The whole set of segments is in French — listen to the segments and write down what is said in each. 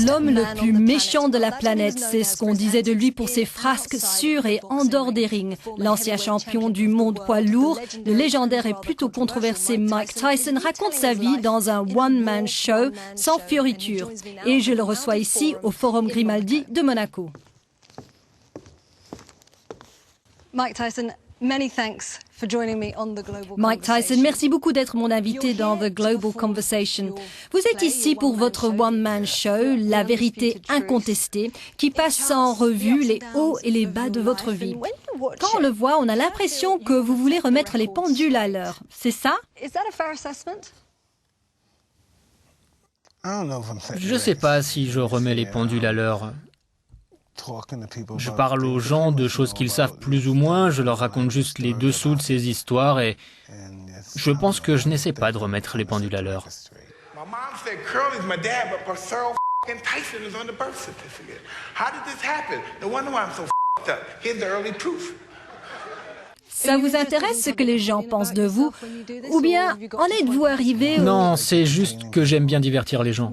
L'homme le plus méchant de la planète, c'est ce qu'on disait de lui pour ses frasques sur et en dehors des rings. L'ancien champion du monde poids lourd, le légendaire et plutôt controversé Mike Tyson raconte sa vie dans un one-man show sans fioriture. Et je le reçois ici au Forum Grimaldi de Monaco. Mike Tyson, merci beaucoup d'être mon invité dans The Global Conversation. Vous êtes ici pour votre one-man show, La vérité incontestée, qui passe en revue les hauts et les bas de votre vie. Quand on le voit, on a l'impression que vous voulez remettre les pendules à l'heure. C'est ça? Je ne sais pas si je remets les pendules à l'heure. Je parle aux gens de choses qu'ils savent plus ou moins, je leur raconte juste les dessous de ces histoires et je pense que je n'essaie pas de remettre les pendules à l'heure. Ça vous intéresse ce que les gens pensent de vous? Ou bien en êtes-vous arrivé Non, c'est juste que j'aime bien divertir les gens.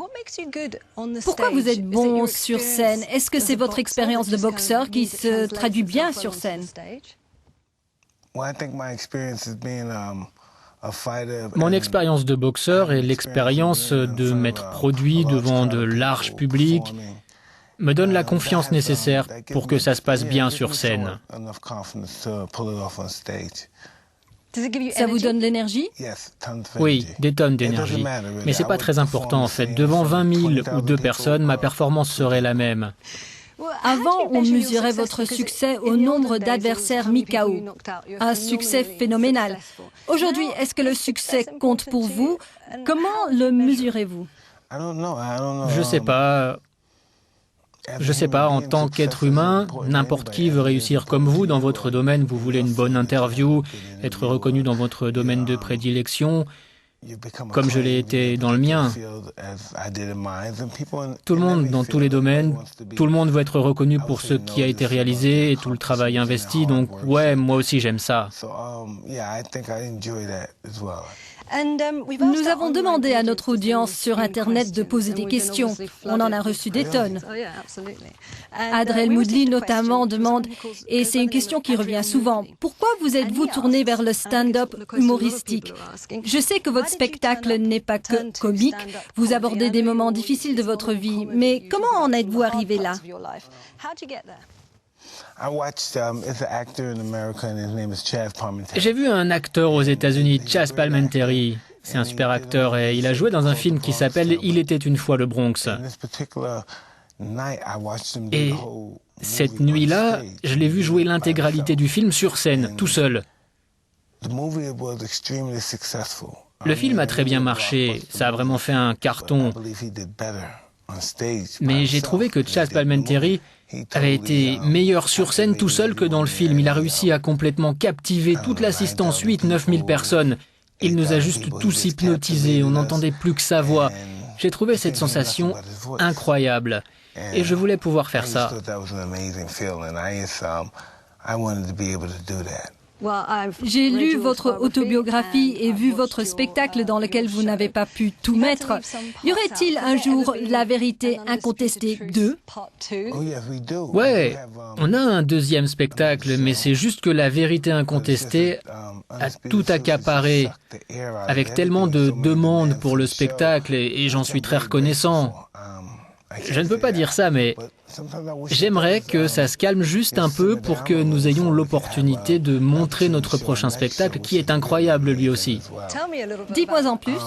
Pourquoi vous êtes bon sur scène? Est-ce que c'est votre expérience de boxeur qui se traduit bien sur scène? Mon expérience de boxeur et l'expérience de m'être produit devant de larges publics me donne la confiance nécessaire pour que ça se passe bien sur scène. Ça vous donne de l'énergie? Oui, des tonnes d'énergie. Mais c'est pas très important en fait. Devant 20 000 ou 2 personnes, ma performance serait la même. Avant, on mesurait votre succès au nombre d'adversaires mis KO. Un succès phénoménal. Aujourd'hui, est-ce que le succès compte pour vous? Comment le mesurez-vous? Je sais pas. Je sais pas, en tant qu'être humain, n'importe qui veut réussir comme vous dans votre domaine. Vous voulez une bonne interview, être reconnu dans votre domaine de prédilection, comme je l'ai été dans le mien. Tout le monde, dans tous les domaines, tout le monde veut être reconnu pour ce qui a été réalisé et tout le travail investi. Donc ouais, moi aussi j'aime ça. Nous avons demandé à notre audience sur Internet de poser des questions. On en a reçu des tonnes. Adrel Moodley notamment demande, et c'est une question qui revient souvent, pourquoi vous êtes-vous tourné vers le stand-up humoristique? Je sais que votre spectacle n'est pas que comique, vous abordez des moments difficiles de votre vie, mais comment en êtes-vous arrivé là? J'ai vu un acteur aux États-Unis, Chazz Palminteri. C'est un super acteur et il a joué dans un film qui s'appelle Il était une fois le Bronx. Et cette nuit-là, je l'ai vu jouer l'intégralité du film sur scène, tout seul. Le film a très bien marché, ça a vraiment fait un carton. Mais j'ai trouvé que Chazz Palminteri avait été meilleur sur scène tout seul que dans le film. Il a réussi à complètement captiver toute l'assistance, 8-9 000 personnes. Il nous a juste tous hypnotisés, on n'entendait plus que sa voix. J'ai trouvé cette sensation incroyable et je voulais pouvoir faire ça. J'ai lu votre autobiographie et vu votre spectacle dans lequel vous n'avez pas pu tout mettre. Y aurait-il un jour La vérité incontestée 2? Ouais, on a un deuxième spectacle, mais c'est juste que La vérité incontestée a tout accaparé, avec tellement de demandes pour le spectacle, et j'en suis très reconnaissant. Je ne peux pas dire ça, mais j'aimerais que ça se calme juste un peu pour que nous ayons l'opportunité de montrer notre prochain spectacle, qui est incroyable lui aussi. Dites-moi en plus.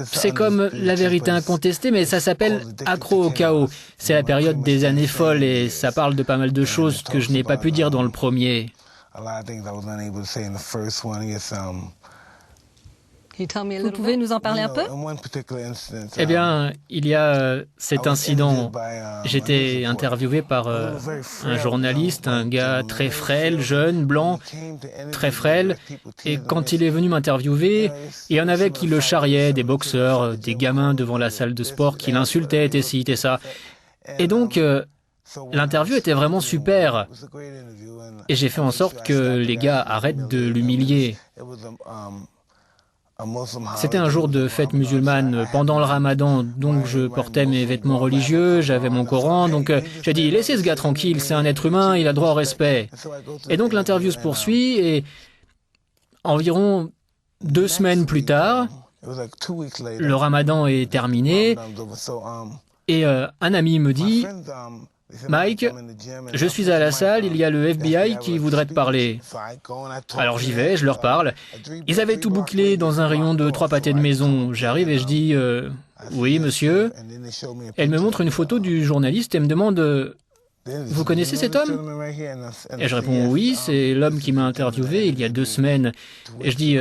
C'est comme La vérité incontestée, mais ça s'appelle Accro au chaos. C'est la période des années folles et ça parle de pas mal de choses que je n'ai pas pu dire dans le premier. Vous pouvez nous en parler un peu? Eh bien, il y a cet incident. J'étais interviewé par un journaliste, un gars très frêle, jeune, blanc, très frêle. Et quand il est venu m'interviewer, il y en avait qui le charriaient, des boxeurs, des gamins devant la salle de sport qui l'insultaient, et ci, et ça. Et donc, l'interview était vraiment super. Et j'ai fait en sorte que les gars arrêtent de l'humilier. C'était un jour de fête musulmane pendant le ramadan, donc je portais mes vêtements religieux, j'avais mon Coran, donc j'ai dit « Laissez ce gars tranquille, c'est un être humain, il a droit au respect ». Et donc l'interview se poursuit et environ 2 semaines plus tard, le ramadan est terminé et un ami me dit « Mike, je suis à la salle, il y a le FBI qui voudrait te parler. » Alors j'y vais, je leur parle. Ils avaient tout bouclé dans un rayon de 3 pâtés de maison. J'arrive et je dis « Oui, monsieur ?» Elle me montre une photo du journaliste et me demande « Vous connaissez cet homme ?» Et je réponds « Oui, c'est l'homme qui m'a interviewé il y a 2 semaines. » Et je dis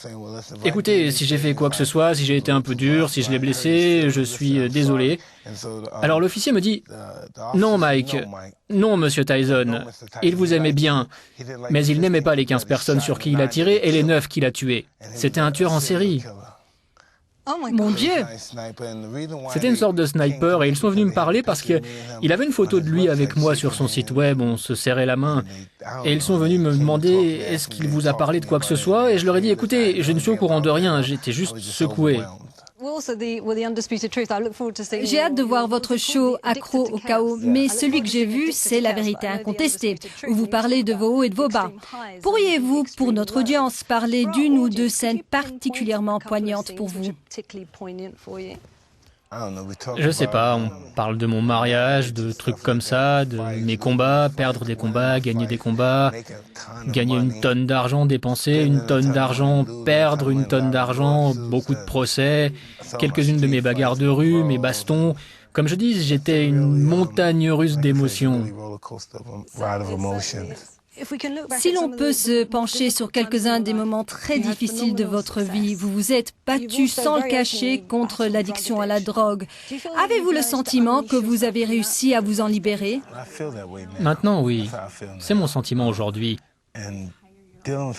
« Écoutez, si j'ai fait quoi que ce soit, si j'ai été un peu dur, si je l'ai blessé, je suis désolé. » Alors l'officier me dit « Non, Mike, non, monsieur Tyson, il vous aimait bien, mais il n'aimait pas les 15 personnes sur qui il a tiré et les 9 qu'il a tués. C'était un tueur en série. » Mon Dieu! C'était une sorte de sniper et ils sont venus me parler parce qu'il avait une photo de lui avec moi sur son site web, on se serrait la main. Et ils sont venus me demander est-ce qu'il vous a parlé de quoi que ce soit et je leur ai dit écoutez, je ne suis au courant de rien, j'étais juste secoué. J'ai hâte de voir votre show Accro au chaos, mais celui que j'ai vu, c'est La vérité incontestée, où vous parlez de vos hauts et de vos bas. Pourriez-vous, pour notre audience, parler d'une ou 2 scènes particulièrement poignantes pour vous? Je sais pas, on parle de mon mariage, de trucs comme ça, de mes combats, perdre des combats, gagner des combats, gagner 1 tonne d'argent, dépenser 1 tonne d'argent, perdre 1 tonne d'argent, beaucoup de procès, quelques-unes de mes bagarres de rue, mes bastons. Comme je dis, j'étais une montagne russe d'émotions. Si l'on peut se pencher sur quelques-uns des moments très difficiles de votre vie, vous vous êtes battu sans le cacher contre l'addiction à la drogue. Avez-vous le sentiment que vous avez réussi à vous en libérer? Maintenant, oui. C'est mon sentiment aujourd'hui.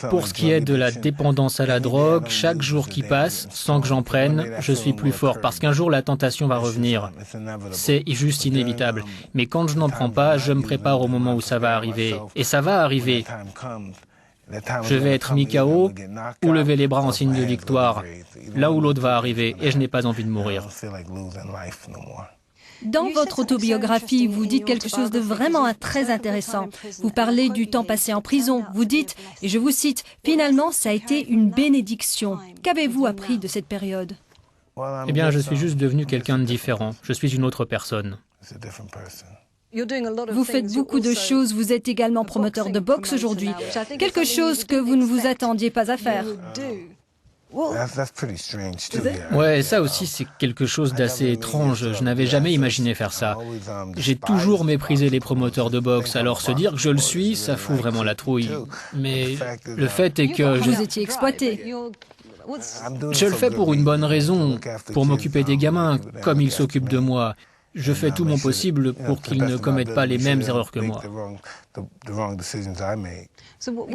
Pour ce qui est de la dépendance à la drogue, chaque jour qui passe, sans que j'en prenne, je suis plus fort parce qu'un jour la tentation va revenir. C'est juste inévitable. Mais quand je n'en prends pas, je me prépare au moment où ça va arriver. Et ça va arriver. Je vais être mis KO ou lever les bras en signe de victoire. Là où l'autre va arriver et je n'ai pas envie de mourir. Dans votre autobiographie, vous dites quelque chose de vraiment très intéressant. Vous parlez du temps passé en prison. Vous dites, et je vous cite, « Finalement, ça a été une bénédiction. » Qu'avez-vous appris de cette période? Eh bien, je suis juste devenu quelqu'un de différent. Je suis une autre personne. Vous faites beaucoup de choses. Vous êtes également promoteur de boxe aujourd'hui. Quelque chose que vous ne vous attendiez pas à faire. Ouais, ça aussi c'est quelque chose d'assez étrange. Je n'avais jamais imaginé faire ça. J'ai toujours méprisé les promoteurs de boxe, alors se dire que je le suis, ça fout vraiment la trouille. Mais le fait est que vous étiez exploité. Je le fais pour une bonne raison, pour m'occuper des gamins, comme ils s'occupent de moi. Je fais tout mon possible pour qu'ils ne commettent pas les mêmes erreurs que moi.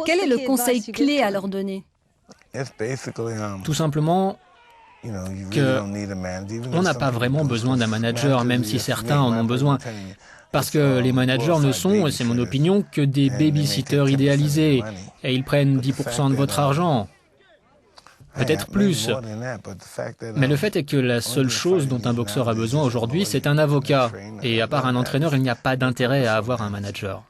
Quel est le conseil clé à leur donner? Tout simplement qu'on n'a pas vraiment besoin d'un manager, même si certains en ont besoin. Parce que les managers ne sont, et c'est mon opinion, que des babysitters idéalisés. Et ils prennent 10% de votre argent. Peut-être plus. Mais le fait est que la seule chose dont un boxeur a besoin aujourd'hui, c'est un avocat. Et à part un entraîneur, il n'y a pas d'intérêt à avoir un manager.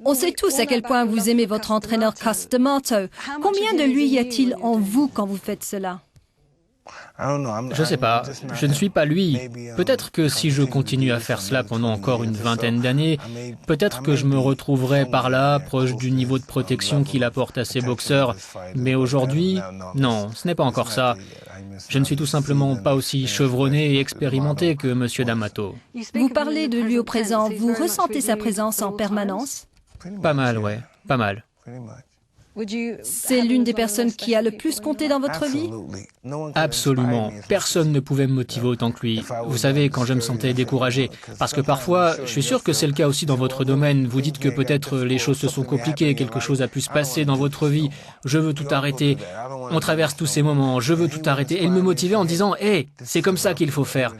On sait tous à quel point vous aimez votre entraîneur Cus D'Amato. Combien de lui y a-t-il en vous quand vous faites cela? Je sais pas, je ne suis pas lui. Peut-être que si je continue à faire cela pendant encore une vingtaine d'années, peut-être que je me retrouverai par là, proche du niveau de protection qu'il apporte à ses boxeurs. Mais aujourd'hui, non, ce n'est pas encore ça. Je ne suis tout simplement pas aussi chevronné et expérimenté que M. D'Amato. Vous parlez de lui au présent, vous ressentez sa présence en permanence? Pas mal, ouais, pas mal. C'est l'une des personnes qui a le plus compté dans votre vie? Absolument. Personne ne pouvait me motiver autant que lui. Vous savez, quand je me sentais découragé. Parce que parfois, je suis sûr que c'est le cas aussi dans votre domaine. Vous dites que peut-être les choses se sont compliquées, quelque chose a pu se passer dans votre vie. Je veux tout arrêter. On traverse tous ces moments. Je veux tout arrêter. Et il me motivait en disant « Hey, c'est comme ça qu'il faut faire ».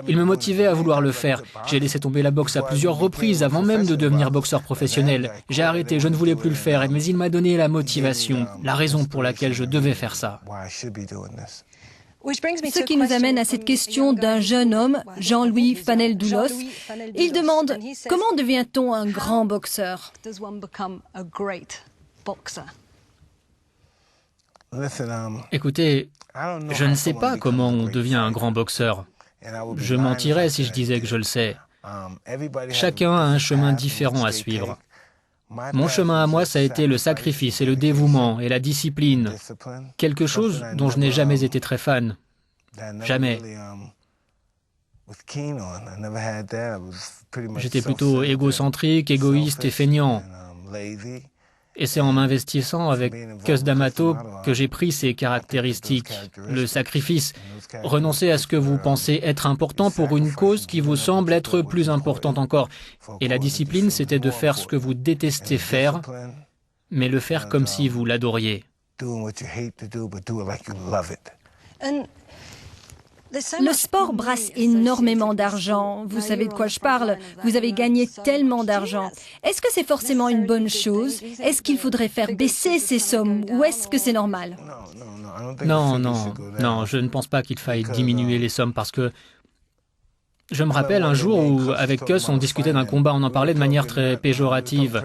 Il me motivait à vouloir le faire. J'ai laissé tomber la boxe à plusieurs reprises avant même de devenir boxeur professionnel. J'ai arrêté, je ne voulais plus le faire. Mais il m'a donné la motivation motivation, la raison pour laquelle je devais faire ça. Ce qui nous amène à cette question d'un jeune homme, Jean-Louis Fanel-Doulos. Il demande « Comment devient-on un grand boxeur ?» Écoutez, je ne sais pas comment on devient un grand boxeur. Je mentirais si je disais que je le sais. Chacun a un chemin différent à suivre. Mon chemin à moi, ça a été le sacrifice et le dévouement et la discipline. Quelque chose dont je n'ai jamais été très fan. Jamais. J'étais plutôt égocentrique, égoïste et feignant. Et c'est en m'investissant avec Cus D'Amato que j'ai pris ces caractéristiques. Le sacrifice, renoncer à ce que vous pensez être important pour une cause qui vous semble être plus importante encore. Et la discipline, c'était de faire ce que vous détestez faire, mais le faire comme si vous l'adoriez. Le sport brasse énormément d'argent. Vous savez de quoi je parle. Vous avez gagné tellement d'argent. Est-ce que c'est forcément une bonne chose? Est-ce qu'il faudrait faire baisser ces sommes ou est-ce que c'est normal? Non, je ne pense pas qu'il faille diminuer les sommes parce que je me rappelle un jour où, avec Cus, on discutait d'un combat, on en parlait de manière très péjorative.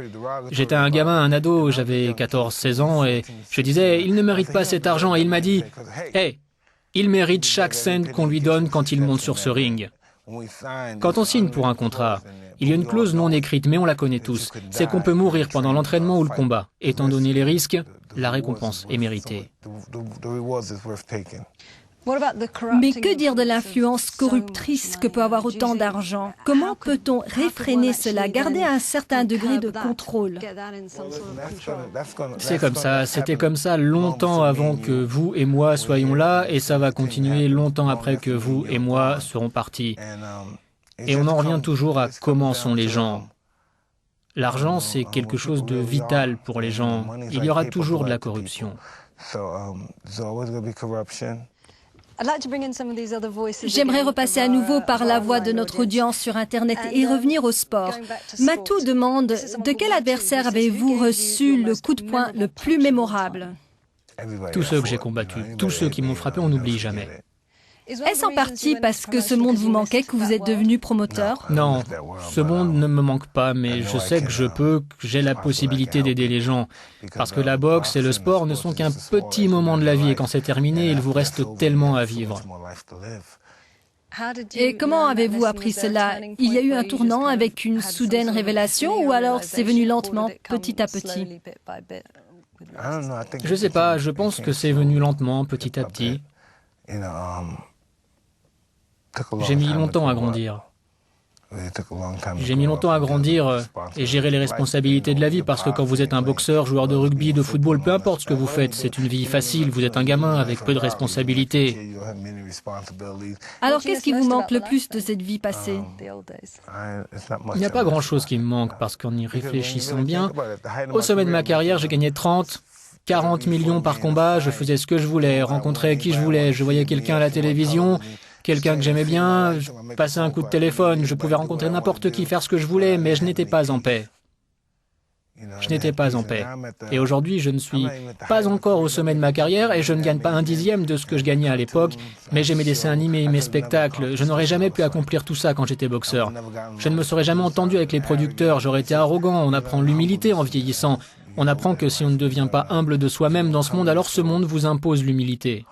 J'étais un gamin, un ado, j'avais 14-16 ans et je disais, il ne mérite pas cet argent et il m'a dit, hey, il mérite chaque cent qu'on lui donne quand il monte sur ce ring. Quand on signe pour un contrat, il y a une clause non écrite, mais on la connaît tous. C'est qu'on peut mourir pendant l'entraînement ou le combat. Étant donné les risques, la récompense est méritée. Mais que dire de l'influence corruptrice que peut avoir autant d'argent? Comment peut-on réfréner cela, garder un certain degré de contrôle? C'est comme ça, c'était comme ça longtemps avant que vous et moi soyons là, et ça va continuer longtemps après que vous et moi serons partis. Et on en revient toujours à comment sont les gens. L'argent, c'est quelque chose de vital pour les gens. Il y aura toujours de la corruption. J'aimerais repasser à nouveau par la voix de notre audience sur Internet et revenir au sport. Matou demande « De quel adversaire avez-vous reçu le coup de poing le plus mémorable ?» Tous ceux que j'ai combattus, tous ceux qui m'ont frappé, on n'oublie jamais. Est-ce en partie parce que ce monde vous manquait que vous êtes devenu promoteur? Non, ce monde ne me manque pas, mais je sais que je peux, que j'ai la possibilité d'aider les gens. Parce que la boxe et le sport ne sont qu'un petit moment de la vie et quand c'est terminé, il vous reste tellement à vivre. Et comment avez-vous appris cela? Il y a eu un tournant avec une soudaine révélation ou alors c'est venu lentement, petit à petit? Je sais pas, je pense que c'est venu lentement, petit à petit. J'ai mis longtemps à grandir. J'ai mis longtemps à grandir et gérer les responsabilités de la vie parce que quand vous êtes un boxeur, joueur de rugby, de football, peu importe ce que vous faites, c'est une vie facile, vous êtes un gamin avec peu de responsabilités. Alors qu'est-ce qui vous manque le plus de cette vie passée? Il n'y a pas grand-chose qui me manque parce qu'en y réfléchissant bien, au sommet de ma carrière, j'ai gagné 30, 40 millions par combat, je faisais ce que je voulais, rencontrais qui je voulais, je voyais quelqu'un à la télévision, quelqu'un que j'aimais bien, je passais un coup de téléphone, je pouvais rencontrer n'importe qui, faire ce que je voulais, mais je n'étais pas en paix. Je n'étais pas en paix. Et aujourd'hui, je ne suis pas encore au sommet de ma carrière et je ne gagne pas un dixième de ce que je gagnais à l'époque, mais j'ai mes dessins animés, mes spectacles. Je n'aurais jamais pu accomplir tout ça quand j'étais boxeur. Je ne me serais jamais entendu avec les producteurs, j'aurais été arrogant, on apprend l'humilité en vieillissant. On apprend que si on ne devient pas humble de soi-même dans ce monde, alors ce monde vous impose l'humilité.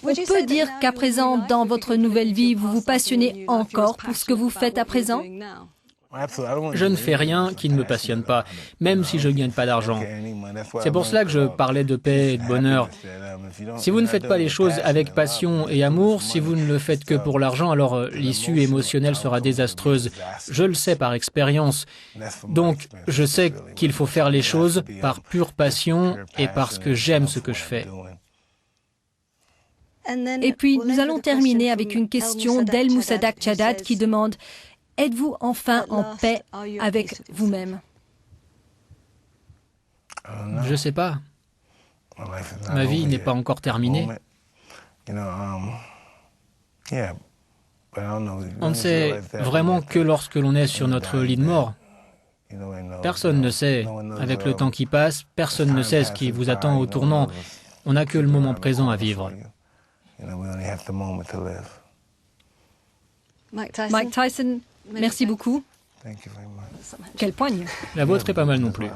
On peut dire qu'à présent, dans votre nouvelle vie, vous vous passionnez encore pour ce que vous faites à présent? Je ne fais rien qui ne me passionne pas, même si je ne gagne pas d'argent. C'est pour cela que je parlais de paix et de bonheur. Si vous ne faites pas les choses avec passion et amour, si vous ne le faites que pour l'argent, alors l'issue émotionnelle sera désastreuse. Je le sais par expérience. Donc, je sais qu'il faut faire les choses par pure passion et parce que j'aime ce que je fais. Et puis, nous allons terminer avec une question d'El Moussadak Chadat qui demande « Êtes-vous enfin en paix avec vous-même » Je ne sais pas. Ma vie n'est pas encore terminée. On ne sait vraiment que lorsque l'on est sur notre lit de mort. Personne ne sait. Avec le temps qui passe, personne ne sait ce qui vous attend au tournant. On n'a que le moment présent à vivre. Mike Tyson, merci beaucoup. Quel poigne. La vôtre est pas mal non plus.